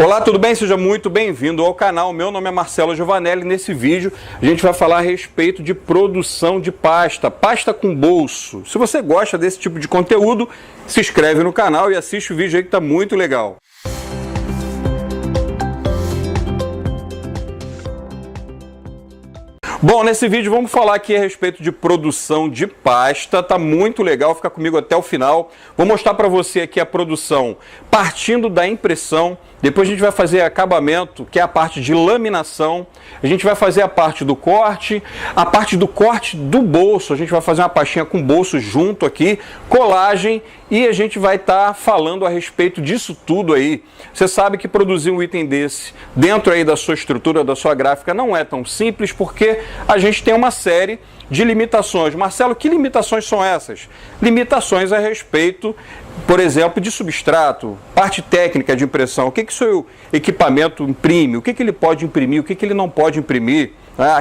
Olá, tudo bem? Seja muito bem-vindo ao canal. Meu nome é Marcelo Giovanelli. Nesse vídeo a gente vai falar a respeito de produção de pasta com bolso. Se você gosta desse tipo de conteúdo, se inscreve no canal e assiste o vídeo aí que tá muito legal. Bom, nesse vídeo vamos falar aqui a respeito de produção de pasta, tá muito legal, fica comigo até o final. Vou mostrar para você aqui a produção partindo da impressão, depois a gente vai fazer acabamento, que é a parte de laminação, a gente vai fazer a parte do corte, a parte do corte do bolso, a gente vai fazer uma pastinha com bolso junto aqui, colagem, e a gente vai estar falando a respeito disso tudo aí. Você sabe que produzir um item desse dentro aí da sua estrutura, da sua gráfica, não é tão simples, porque a gente tem uma série de limitações. Marcelo, que limitações são essas? Limitações a respeito, por exemplo, de substrato, parte técnica de impressão. O que o seu equipamento imprime? O que ele pode imprimir? O que ele não pode imprimir?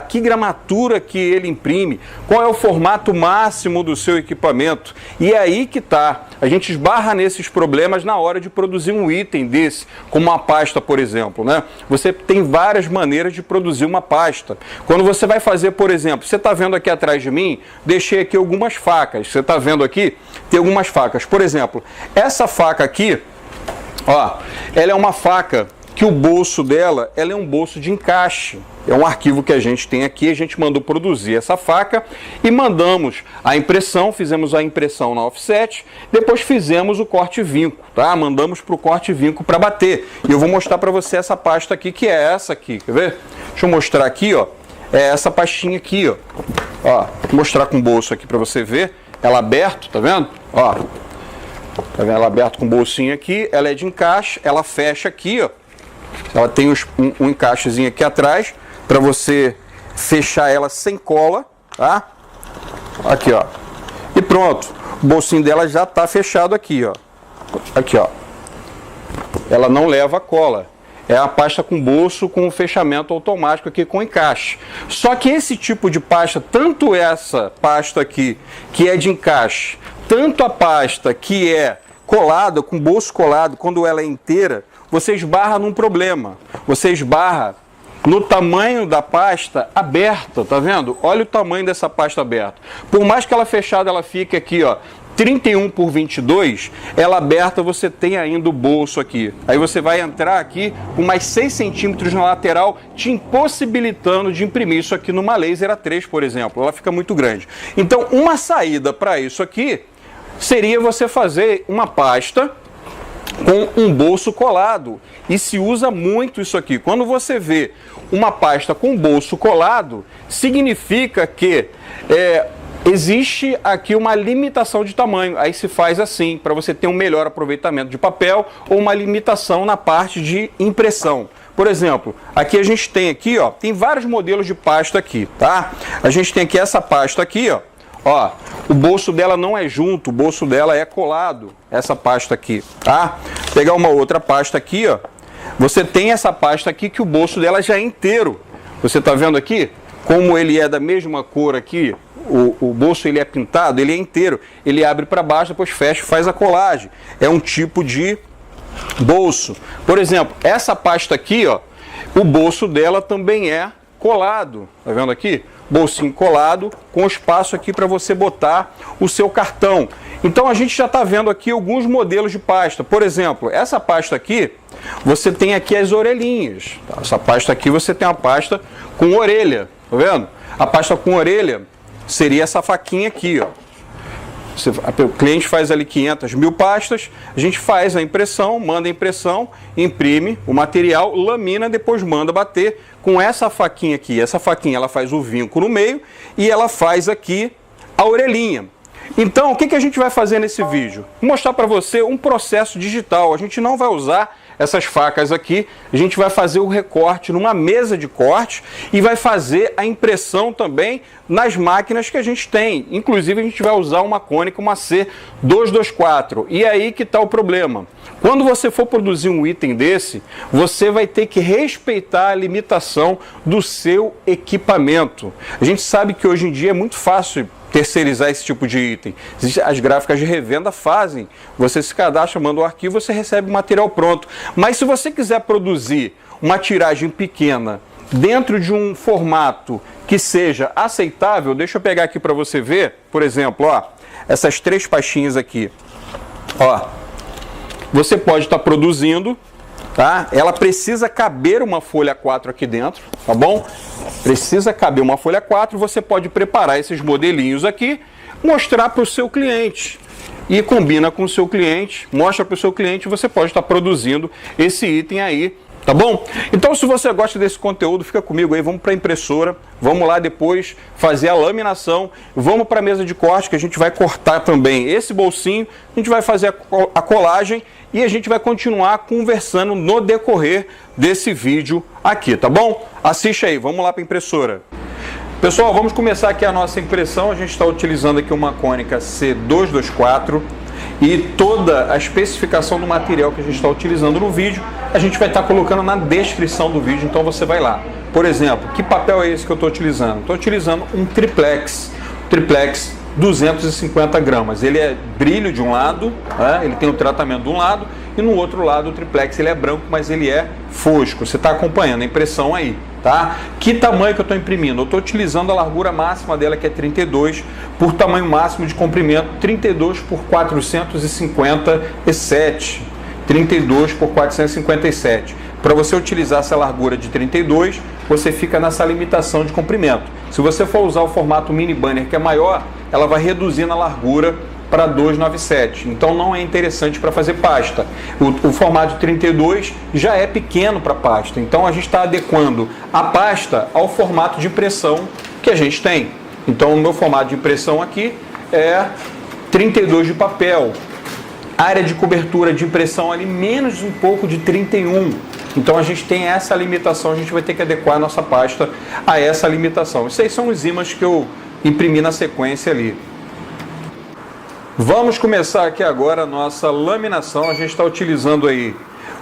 Que gramatura que ele imprime? Qual é o formato máximo do seu equipamento? E é aí que está. A gente esbarra nesses problemas na hora de produzir um item desse, como uma pasta, por exemplo, né? Você tem várias maneiras de produzir uma pasta. Quando você vai fazer, por exemplo, você está vendo aqui atrás de mim, deixei aqui algumas facas. Você está vendo aqui? Tem algumas facas. Por exemplo, essa faca aqui, ó, ela é uma faca que o bolso dela, ela é um bolso de encaixe. É um arquivo que a gente tem aqui, a gente mandou produzir essa faca e mandamos a impressão, fizemos a impressão na offset, depois fizemos o corte vinco, tá? Mandamos para o corte vinco para bater. E eu vou mostrar para você essa pasta aqui, que é essa aqui, quer ver? Deixa eu mostrar aqui, ó. É essa pastinha aqui, ó. Ó, vou mostrar com o bolso aqui para você ver. Ela aberto, tá vendo? Ó. Tá vendo? Ela aberto com o bolsinho aqui, ela é de encaixe, ela fecha aqui, ó. Ela tem um encaixezinho aqui atrás para você fechar ela sem cola, tá? Aqui, ó. E pronto. O bolsinho dela já tá fechado aqui, ó. Aqui, ó. Ela não leva cola. É a pasta com bolso com fechamento automático aqui com encaixe. Só que esse tipo de pasta, tanto essa pasta aqui, que é de encaixe, tanto a pasta que é colada, com bolso colado, quando ela é inteira, você esbarra num problema. Você esbarra no tamanho da pasta aberta, tá vendo? Olha o tamanho dessa pasta aberta. Por mais que ela fechada, ela fique aqui, ó, 31 por 22, ela aberta, você tem ainda o bolso aqui. Aí você vai entrar aqui com mais 6 centímetros na lateral, te impossibilitando de imprimir isso aqui numa laser A3, por exemplo. Ela fica muito grande. Então, uma saída para isso aqui seria você fazer uma pasta com um bolso colado, e se usa muito isso aqui. Quando você vê uma pasta com bolso colado, significa que existe aqui uma limitação de tamanho. Aí se faz assim, para você ter um melhor aproveitamento de papel, ou uma limitação na parte de impressão. Por exemplo, aqui a gente tem aqui, ó, tem vários modelos de pasta aqui, tá? A gente tem aqui essa pasta aqui, ó. Ó, o bolso dela não é junto, o bolso dela é colado, essa pasta aqui, tá? Vou pegar uma outra pasta aqui, ó. Você tem essa pasta aqui que o bolso dela já é inteiro. Você tá vendo aqui? Como ele é da mesma cor aqui, o bolso ele é pintado, ele é inteiro. Ele abre para baixo, depois fecha e faz a colagem. É um tipo de bolso. Por exemplo, essa pasta aqui, ó, o bolso dela também é colado. Tá vendo aqui? Bolsinho colado, com espaço aqui para você botar o seu cartão. Então a gente já está vendo aqui alguns modelos de pasta. Por exemplo, essa pasta aqui, você tem aqui as orelhinhas. Essa pasta aqui você tem uma pasta com orelha, tá vendo? A pasta com orelha seria essa faquinha aqui, ó. O cliente faz ali 500 mil pastas, a gente faz a impressão, manda a impressão, imprime o material, lamina, depois manda bater com essa faquinha aqui. Essa faquinha ela faz o vinco no meio e ela faz aqui a orelhinha. Então, o que a gente vai fazer nesse vídeo? Vou mostrar para você um processo digital. A gente não vai usar essas facas aqui, a gente vai fazer o recorte numa mesa de corte e vai fazer a impressão também nas máquinas que a gente tem. Inclusive, a gente vai usar uma Konica, uma C224. E aí que está o problema. Quando você for produzir um item desse, você vai ter que respeitar a limitação do seu equipamento. A gente sabe que hoje em dia é muito fácil terceirizar esse tipo de item. As gráficas de revenda fazem, você se cadastra, manda o arquivo, você recebe o material pronto. Mas se você quiser produzir uma tiragem pequena dentro de um formato que seja aceitável, deixa eu pegar aqui para você ver, por exemplo, ó, essas 3 pastinhas aqui, ó, você pode estar produzindo, tá? Ela precisa caber uma folha 4 aqui dentro, tá bom? Precisa caber uma folha 4, você pode preparar esses modelinhos aqui, mostrar para o seu cliente e combina com o seu cliente, mostra para o seu cliente, você pode estar produzindo esse item aí, tá bom? Então, se você gosta desse conteúdo, fica comigo aí, vamos para a impressora, vamos lá depois fazer a laminação, vamos para a mesa de corte, que a gente vai cortar também esse bolsinho, a gente vai fazer a colagem e a gente vai continuar conversando no decorrer desse vídeo aqui, tá bom? Assiste aí, vamos lá para a impressora. Pessoal, vamos começar aqui a nossa impressão, a gente está utilizando aqui uma Konica C224, e toda a especificação do material que a gente está utilizando no vídeo, a gente vai estar colocando na descrição do vídeo, então você vai lá. Por exemplo, que papel é esse que eu estou utilizando? Estou utilizando um triplex 250 gramas. Ele é brilho de um lado, né? Ele tem o tratamento de um lado, e no outro lado o triplex ele é branco, mas ele é fosco. Você está acompanhando a impressão aí, tá? Que tamanho que eu estou imprimindo? Eu estou utilizando a largura máxima dela, que é 32, por tamanho máximo de comprimento, 32 por 457. 32 por 457. Para você utilizar essa largura de 32, você fica nessa limitação de comprimento. Se você for usar o formato mini banner, que é maior, ela vai reduzir na largura para 297. Então não é interessante para fazer pasta. O formato de 32 já é pequeno para pasta. Então a gente está adequando a pasta ao formato de impressão que a gente tem. Então o meu formato de impressão aqui é 32 de papel. Área de cobertura de impressão ali menos um pouco de 31. Então a gente tem essa limitação, a gente vai ter que adequar a nossa pasta a essa limitação. Isso aí são os ímãs que eu imprimi na sequência ali. Vamos começar aqui agora a nossa laminação. A gente está utilizando aí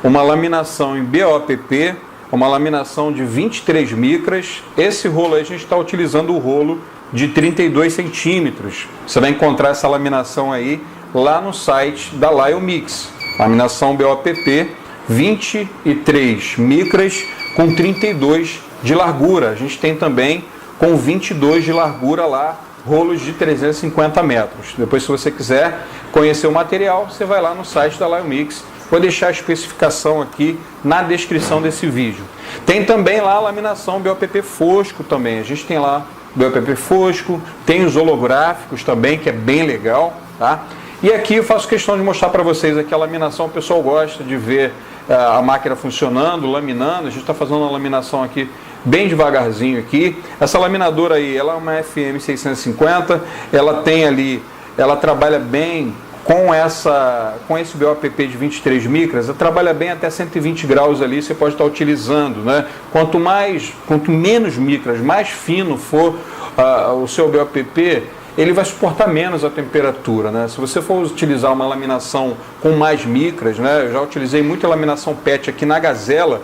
uma laminação em BOPP, uma laminação de 23 micras. Esse rolo aí a gente está utilizando o rolo de 32 centímetros. Você vai encontrar essa laminação aí lá no site da Liomix. Laminação BOPP, 23 micras com 32 de largura. A gente tem também com 22 de largura lá, rolos de 350 metros. Depois, se você quiser conhecer o material, você vai lá no site da Liomix. Vou deixar a especificação aqui na descrição desse vídeo. Tem também lá a laminação BOPP fosco também. A gente tem lá BOPP fosco, tem os holográficos também, que é bem legal, tá? E aqui eu faço questão de mostrar para vocês aqui a laminação. O pessoal gosta de ver a máquina funcionando, laminando. A gente está fazendo uma laminação aqui bem devagarzinho aqui. Essa laminadora aí, ela é uma FM 650. Ela tem ali, ela trabalha bem com esse BOPP de 23 micras. Ela trabalha bem até 120 graus ali. Você pode estar utilizando, né? Quanto menos micras, mais fino for o seu BOPP, ele vai suportar menos a temperatura, né? Se você for utilizar uma laminação com mais micras, né? Eu já utilizei muita laminação PET aqui na Gazela.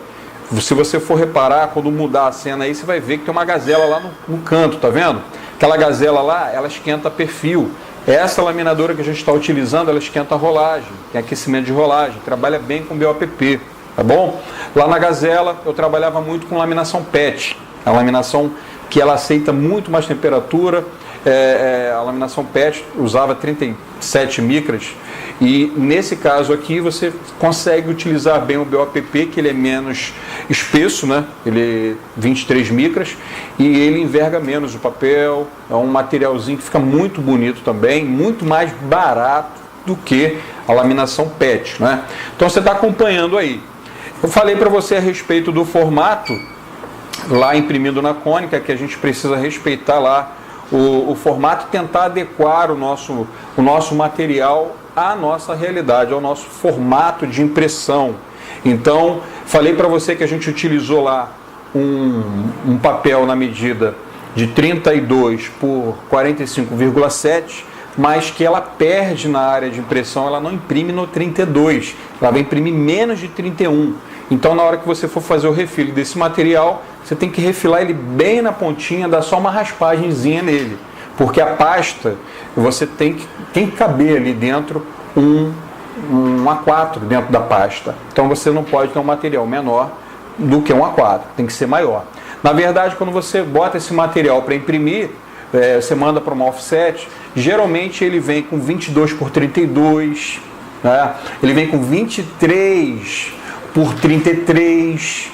Se você for reparar, quando mudar a cena aí, você vai ver que tem uma gazela lá no canto, tá vendo? Aquela gazela lá, ela esquenta perfil. Essa laminadora que a gente está utilizando, ela esquenta a rolagem, tem aquecimento de rolagem, trabalha bem com BOPP, tá bom? Lá na Gazela, eu trabalhava muito com laminação PET, a laminação que ela aceita muito mais temperatura. A laminação PET usava 37 micras e nesse caso aqui você consegue utilizar bem o BOPP, que ele é menos espesso, né? Ele é 23 micras e ele enverga menos o papel. É um materialzinho que fica muito bonito também, muito mais barato do que a laminação PET, né? Então você está acompanhando aí. Eu falei para você a respeito do formato lá imprimido na Konica, que a gente precisa respeitar lá o formato e tentar adequar o nosso material à nossa realidade, ao nosso formato de impressão. Então, falei para você que a gente utilizou lá um papel na medida de 32 por 45,7, mas que ela perde na área de impressão, ela não imprime no 32, ela vai imprimir menos de 31. Então, na hora que você for fazer o refil desse material, você tem que refilar ele bem na pontinha, dar só uma raspagenzinha nele, Porque a pasta, você tem que caber ali dentro um A4 dentro da pasta. Então você não pode ter um material menor do que um A4, tem que ser maior. Na verdade, quando você bota esse material para imprimir, você manda para uma offset, geralmente ele vem com 22 por 32, né? Ele vem com 23 por 33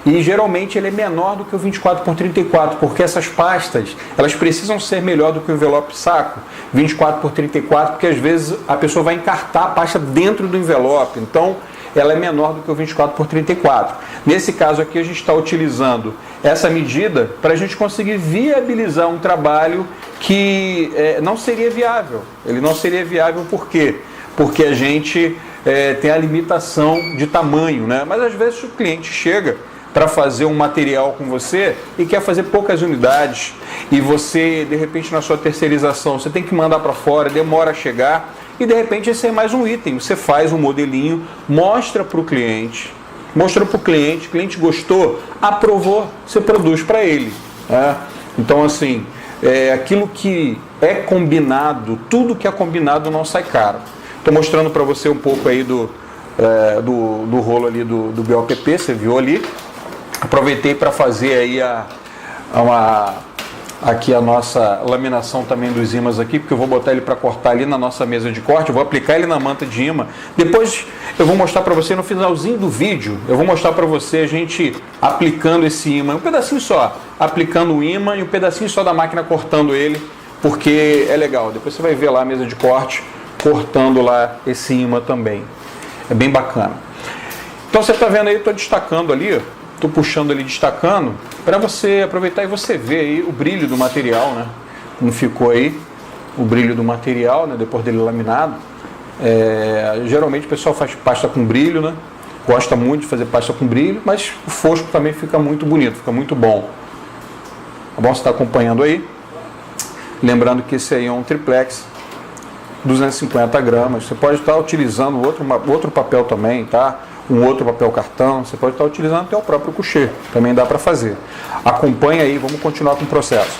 e geralmente ele é menor do que o 24 por 34, porque essas pastas, elas precisam ser melhor do que o envelope saco, 24 por 34, porque às vezes a pessoa vai encartar a pasta dentro do envelope, então ela é menor do que o 24 por 34. Nesse caso aqui a gente está utilizando essa medida para a gente conseguir viabilizar um trabalho que não seria viável. Ele não seria viável por quê? Porque a gente tem a limitação de tamanho, né? Mas às vezes o cliente chega para fazer um material com você e quer fazer poucas unidades e você, de repente, na sua terceirização, você tem que mandar para fora, demora a chegar e de repente esse é mais um item. Você faz um modelinho, mostra para o cliente, o cliente gostou, aprovou, você produz para ele, né? Então, assim, aquilo que é combinado, tudo que é combinado não sai caro. Estou mostrando para você um pouco aí do rolo ali do BOPP, você viu ali. Aproveitei para fazer aí aqui a nossa laminação também dos ímãs aqui, porque eu vou botar ele para cortar ali na nossa mesa de corte, eu vou aplicar ele na manta de ímã. Depois eu vou mostrar para você no finalzinho do vídeo, eu vou mostrar para você a gente aplicando esse ímã, um pedacinho só, aplicando o ímã e um pedacinho só da máquina cortando ele, porque é legal. Depois você vai ver lá a mesa de corte cortando lá esse ímã também. É bem bacana. Então você está vendo aí, eu estou destacando ali, ó. Estou puxando ali, destacando, para você aproveitar e você ver aí o brilho do material, né? Como ficou aí o brilho do material, né? Depois dele laminado. Geralmente o pessoal faz pasta com brilho, né? Gosta muito de fazer pasta com brilho, mas o fosco também fica muito bonito, fica muito bom. Tá bom? Você está acompanhando aí. Lembrando que esse aí é um triplex, 250 gramas. Você pode estar utilizando outro papel também, tá? Um outro papel cartão, você pode estar utilizando até o próprio coucher, também dá para fazer. Acompanha aí, vamos continuar com o processo.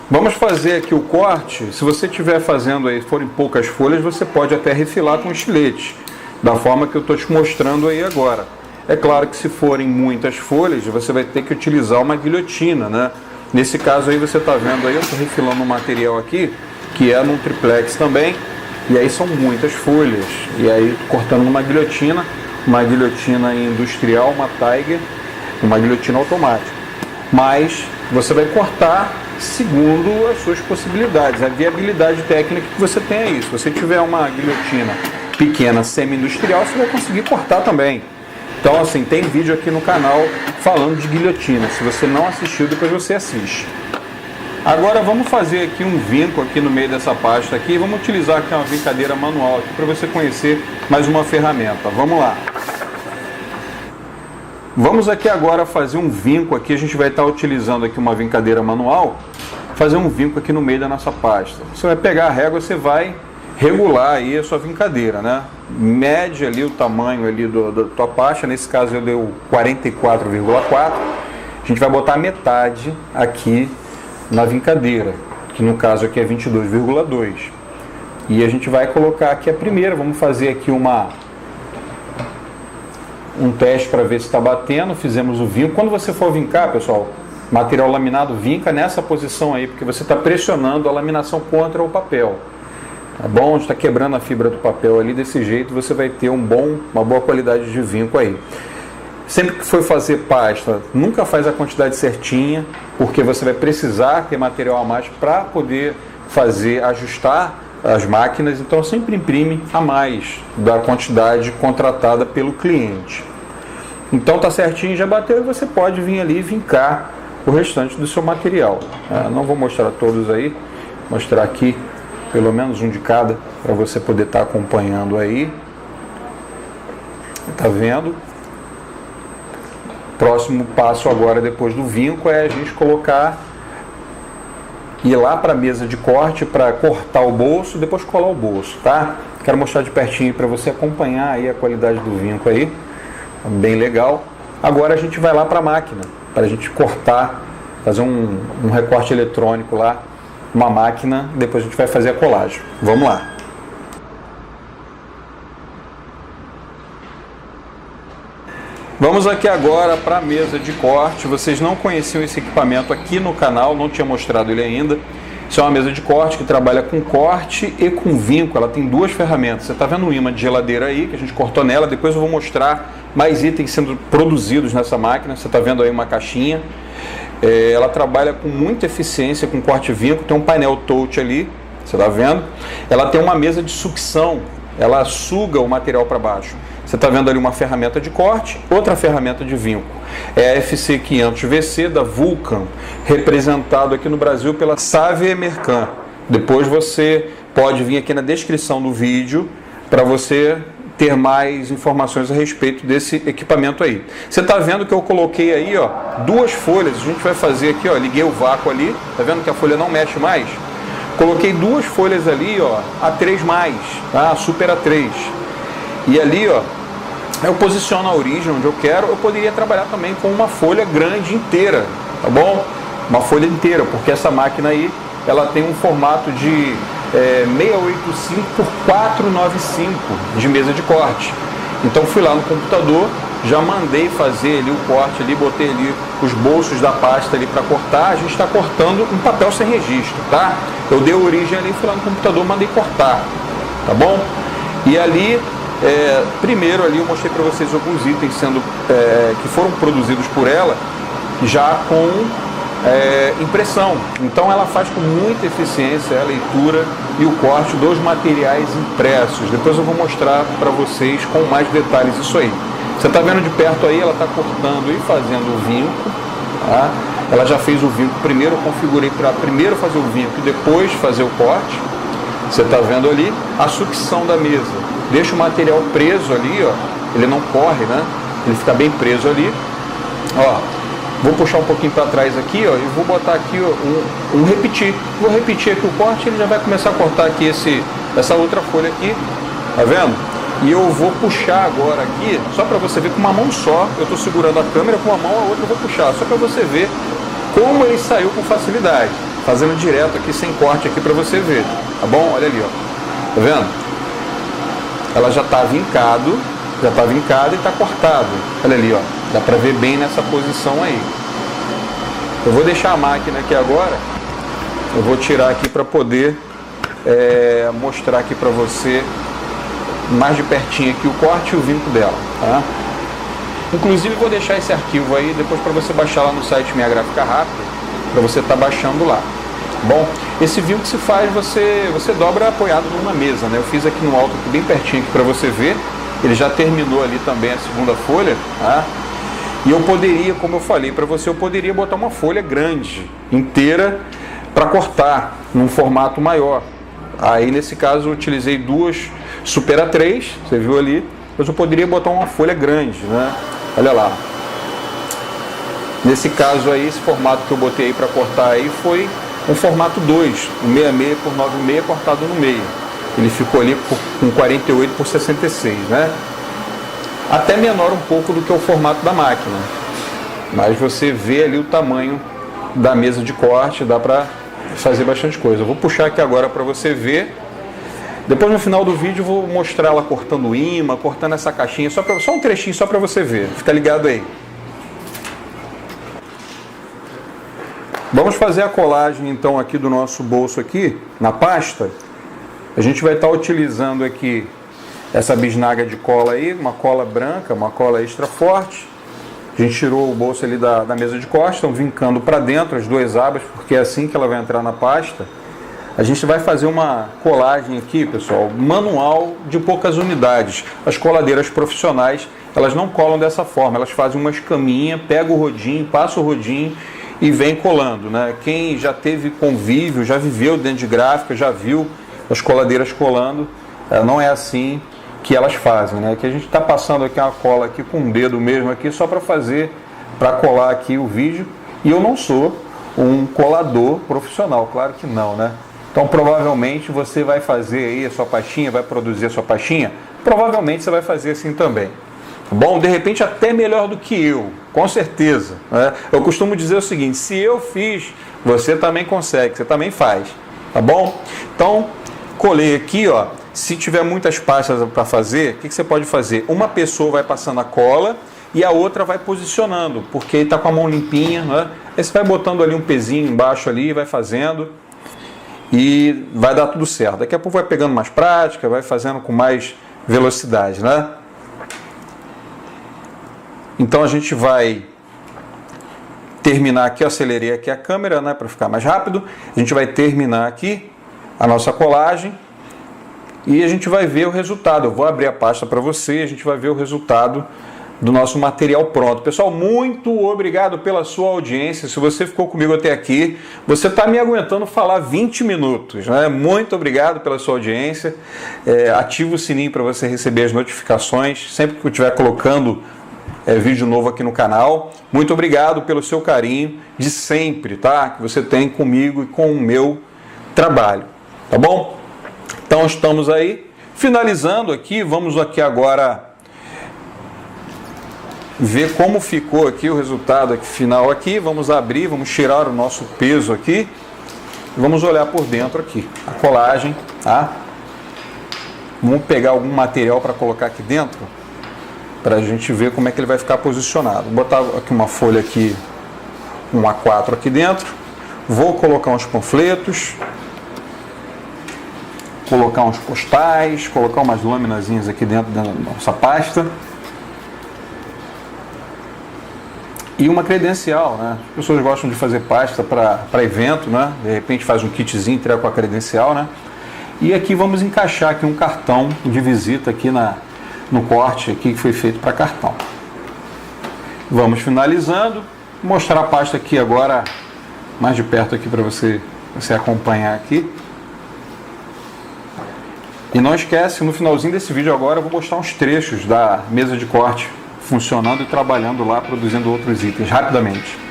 Vamos fazer aqui o corte. Se você estiver fazendo aí, forem poucas folhas, você pode até refilar com estilete, da forma que eu estou te mostrando aí agora. É claro que se forem muitas folhas, você vai ter que utilizar uma guilhotina, né? Nesse caso aí você está vendo aí, eu estou refilando um material aqui, que é num triplex também. E aí são muitas folhas, e aí cortando numa guilhotina, industrial, uma Tiger, uma guilhotina automática. Mas você vai cortar segundo as suas possibilidades, a viabilidade técnica que você tem é isso. Se você tiver uma guilhotina pequena, semi-industrial, você vai conseguir cortar também. Então, assim, tem vídeo aqui no canal falando de guilhotina. Se você não assistiu, depois você assiste. Agora vamos fazer aqui um vinco aqui no meio dessa pasta aqui, vamos utilizar aqui uma vincadeira manual aqui para você conhecer mais uma ferramenta. Vamos lá. Vamos aqui agora fazer um vinco aqui, a gente vai estar utilizando aqui uma vincadeira manual, fazer um vinco aqui no meio da nossa pasta. Você vai pegar a régua, você vai regular aí a sua vincadeira, né? Mede ali o tamanho ali da tua pasta, nesse caso eu dei 44,4. A gente vai botar metade aqui na vincadeira, que no caso aqui é 22,2. E a gente vai colocar aqui a primeira, vamos fazer aqui um teste para ver se está batendo. Fizemos o vinco. Quando você for vincar, pessoal, material laminado, vinca nessa posição aí, porque você está pressionando a laminação contra o papel. Tá bom? Está quebrando a fibra do papel ali, desse jeito você vai ter uma boa qualidade de vinco aí. Sempre que for fazer pasta, nunca faz a quantidade certinha, porque você vai precisar ter material a mais para poder ajustar as máquinas, então sempre imprime a mais da quantidade contratada pelo cliente. Então tá certinho, já bateu, e você pode vir ali e vincar o restante do seu material. Não vou mostrar todos aí, vou mostrar aqui pelo menos um de cada, para você poder estar acompanhando aí. Tá vendo? Próximo passo agora, depois do vinco, é a gente ir lá para a mesa de corte para cortar o bolso, depois colar o bolso, tá? Quero mostrar de pertinho para você acompanhar aí a qualidade do vinco aí, bem legal. Agora a gente vai lá para a máquina, para a gente cortar fazer um recorte eletrônico lá, uma máquina, depois a gente vai fazer a colagem. Vamos lá. Vamos aqui agora para a mesa de corte. Vocês não conheciam esse equipamento aqui no canal, não tinha mostrado ele ainda. Isso é uma mesa de corte que trabalha com corte e com vinco. Ela tem duas ferramentas. Você está vendo um imã de geladeira aí, que a gente cortou nela. Depois eu vou mostrar mais itens sendo produzidos nessa máquina. Você está vendo aí uma caixinha. Ela trabalha com muita eficiência com corte e vinco. Tem um painel touch ali, você está vendo? Ela tem uma mesa de sucção. Ela suga o material para baixo. Você está vendo ali uma ferramenta de corte, outra ferramenta de vinco. É a FC500VC da Vulcan, representado aqui no Brasil pela Save Mercan. Depois você pode vir aqui na descrição do vídeo para você ter mais informações a respeito desse equipamento aí. Você está vendo que eu coloquei aí, ó, duas folhas. A gente vai fazer aqui, ó, liguei o vácuo ali. Está vendo que a folha não mexe mais? Coloquei duas folhas ali, ó, A3+, tá? Super A3. E ali, ó, eu posiciono a origem onde eu quero. Eu poderia trabalhar também com uma folha grande inteira, tá bom? Uma folha inteira, porque essa máquina aí, ela tem um formato de 685 por 495 de mesa de corte. Então fui lá no computador, já mandei fazer ali o corte ali, botei ali os bolsos da pasta ali para cortar. A gente está cortando um papel sem registro, tá? Eu dei origem ali, fui lá no computador, mandei cortar, tá bom? E ali, primeiro ali eu mostrei para vocês alguns itens que foram produzidos por ela, já com impressão. Então ela faz com muita eficiência a leitura e o corte dos materiais impressos. Depois eu vou mostrar para vocês com mais detalhes isso aí. Você está vendo de perto aí, ela está cortando e fazendo o vinco, tá? Ela já fez o vinco primeiro, eu configurei para primeiro fazer o vinco e depois fazer o corte. Você está vendo ali a sucção da mesa. Deixa o material preso ali, ó. Ele não corre, né? Ele fica bem preso ali. Ó, vou puxar um pouquinho para trás aqui, ó, e vou botar aqui um repetir. Vou repetir aqui o corte, ele já vai começar a cortar aqui essa outra folha aqui. Tá vendo? E eu vou puxar agora aqui, só para você ver com uma mão só. Eu estou segurando a câmera com uma mão, a outra eu vou puxar, só para você ver como ele saiu com facilidade. Fazendo direto aqui, sem corte aqui para você ver. Tá bom? Olha ali, ó. Tá vendo? Ela já está vincada e está cortado. Olha ali, ó. Dá para ver bem nessa posição aí. Eu vou deixar a máquina aqui agora. Eu vou tirar aqui para poder mostrar aqui para você mais de pertinho aqui o corte e o vinco dela, tá? Inclusive vou deixar esse arquivo aí depois para você baixar lá no site Minha Gráfica Rápida, para você estar baixando lá. Bom, esse vinco que se faz, você dobra apoiado numa mesa, né? Eu fiz aqui no alto, aqui, bem pertinho aqui para você ver. Ele já terminou ali também a segunda folha, tá? E eu poderia, como eu falei para você, eu poderia botar uma folha grande, inteira, para cortar num formato maior. Aí nesse caso eu utilizei duas Super A3, você viu ali, mas eu poderia botar uma folha grande, né? Olha lá. Nesse caso aí, esse formato que eu botei aí para cortar aí foi um formato 2, um 66 por 96 cortado no meio. Ele ficou ali com 48 por 66, né? Até menor um pouco do que o formato da máquina. Mas você vê ali o tamanho da mesa de corte, dá para fazer bastante coisa. Eu vou puxar aqui agora para você ver. Depois no final do vídeo eu vou mostrar ela cortando o imã, cortando essa caixinha, só um trechinho só para você ver. Fica ligado aí. Vamos fazer a colagem então aqui do nosso bolso aqui, na pasta. A gente vai estar utilizando aqui essa bisnaga de cola aí, uma cola branca, uma cola extra forte. A gente tirou o bolso ali da mesa de corte, estão vincando para dentro as duas abas, porque é assim que ela vai entrar na pasta. A gente vai fazer uma colagem aqui, pessoal, manual de poucas unidades. As coladeiras profissionais, elas não colam dessa forma, elas fazem uma escaminha, pega o rodinho, passa o rodinho e vem colando, né? Quem já teve convívio, já viveu dentro de gráfica, já viu as coladeiras colando, não é assim que elas fazem, né? Que a gente está passando aqui uma cola aqui com o dedo mesmo aqui só para colar aqui o vídeo. E eu não sou um colador profissional, claro que não, né? Então provavelmente você vai fazer aí a sua pastinha, vai produzir a sua pastinha, provavelmente você vai fazer assim também. tá bom? De repente até melhor do que eu, com certeza, né? Eu costumo dizer o seguinte: se eu fiz, você também consegue, você também faz, tá bom? Então, colei aqui, ó. Se tiver muitas pastas para fazer, o que você pode fazer? Uma pessoa vai passando a cola e a outra vai posicionando, porque está com a mão limpinha, né? Aí você vai botando ali um pezinho embaixo ali, vai fazendo e vai dar tudo certo. Daqui a pouco vai pegando mais prática, vai fazendo com mais velocidade, né? Então a gente vai terminar aqui, eu acelerei aqui a câmera, né, para ficar mais rápido. A gente vai terminar aqui a nossa colagem e a gente vai ver o resultado. Eu vou abrir a pasta para você, a gente vai ver o resultado do nosso material pronto. Pessoal, muito obrigado pela sua audiência. Se você ficou comigo até aqui, você está me aguentando falar 20 minutos, né? Muito obrigado pela sua audiência. Ativa o sininho para você receber as notificações sempre que eu estiver colocando vídeo novo aqui no canal. Muito obrigado pelo seu carinho de sempre, tá? Que você tem comigo e com o meu trabalho, tá bom? Então estamos aí finalizando aqui. Vamos aqui agora ver como ficou aqui o resultado aqui, final aqui. Vamos abrir, vamos tirar o nosso peso aqui e vamos olhar por dentro aqui a colagem, tá? Vamos pegar algum material para colocar aqui dentro para a gente ver como é que ele vai ficar posicionado. Vou botar aqui uma folha aqui, um A4 aqui dentro. Vou colocar uns panfletos, colocar uns postais, colocar umas laminazinhas aqui dentro da nossa pasta. E uma credencial, né? As pessoas gostam de fazer pasta para evento, né? De repente faz um kitzinho, entrega com a credencial, né? E aqui vamos encaixar aqui um cartão de visita aqui no corte aqui que foi feito para cartão. Vamos finalizando. Vou mostrar a pasta aqui agora mais de perto aqui para você acompanhar aqui. E não esquece, no finalzinho desse vídeo agora eu vou mostrar uns trechos da mesa de corte funcionando e trabalhando lá, produzindo outros itens rapidamente.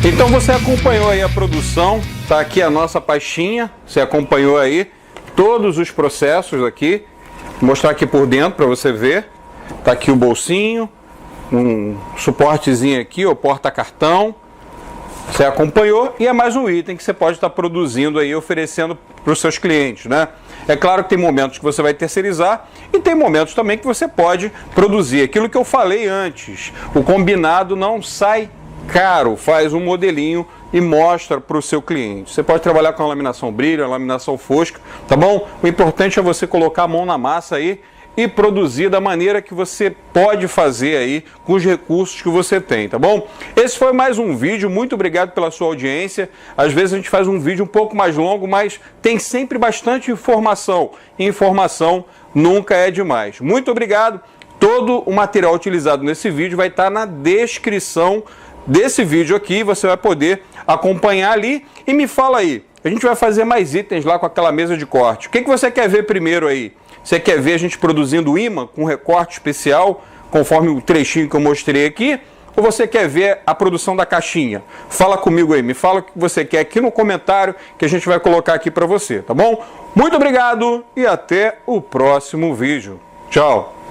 Então você acompanhou aí a produção, tá aqui a nossa pastinha, você acompanhou aí todos os processos aqui. Vou mostrar aqui por dentro para você ver. Tá aqui o bolsinho, um suportezinho aqui, o porta-cartão. Você acompanhou e é mais um item que você pode estar produzindo aí, oferecendo para os seus clientes, né? É claro que tem momentos que você vai terceirizar e tem momentos também que você pode produzir. Aquilo que eu falei antes, o combinado não sai caro, faz um modelinho e mostra para o seu cliente. Você pode trabalhar com a laminação brilho, a laminação fosca, tá bom? O importante é você colocar a mão na massa aí e produzir da maneira que você pode fazer aí com os recursos que você tem, tá bom? Esse foi mais um vídeo, muito obrigado pela sua audiência. Às vezes a gente faz um vídeo um pouco mais longo, mas tem sempre bastante informação. Informação nunca é demais. Muito obrigado. todo o material utilizado nesse vídeo vai estar na descrição desse vídeo aqui, você vai poder acompanhar ali. E me fala aí, a gente vai fazer mais itens lá com aquela mesa de corte. O que você quer ver primeiro aí? Você quer ver a gente produzindo imã com recorte especial, conforme o trechinho que eu mostrei aqui? Ou você quer ver a produção da caixinha? Fala comigo aí, me fala o que você quer aqui no comentário, que a gente vai colocar aqui para você, tá bom? Muito obrigado e até o próximo vídeo. Tchau!